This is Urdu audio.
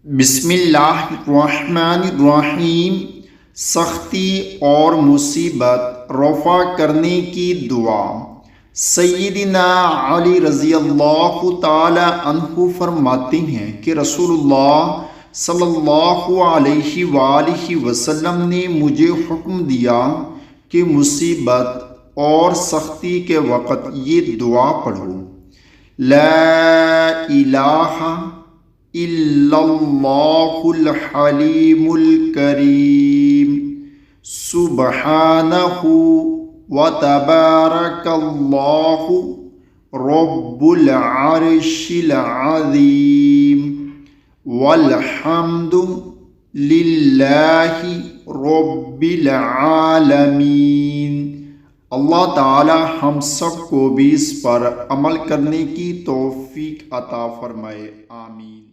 بسم اللہ الرحمن الرحیم۔ سختی اور مصیبت رفع کرنے کی دعا۔ سیدنا علی رضی اللہ تعالی عنہ فرماتے ہیں کہ رسول اللہ صلی اللہ علیہ وآلہ وسلم نے مجھے حکم دیا کہ مصیبت اور سختی کے وقت یہ دعا پڑھو: لا الہ الا اللہ الحلیم الکریم سبحانہ وتبارک اللہ رب العرش العظیم والحمد للہ رب العالمین۔ اللہ تعالی ہم سب کو بھی اس پر عمل کرنے کی توفیق عطا فرمائے، آمین۔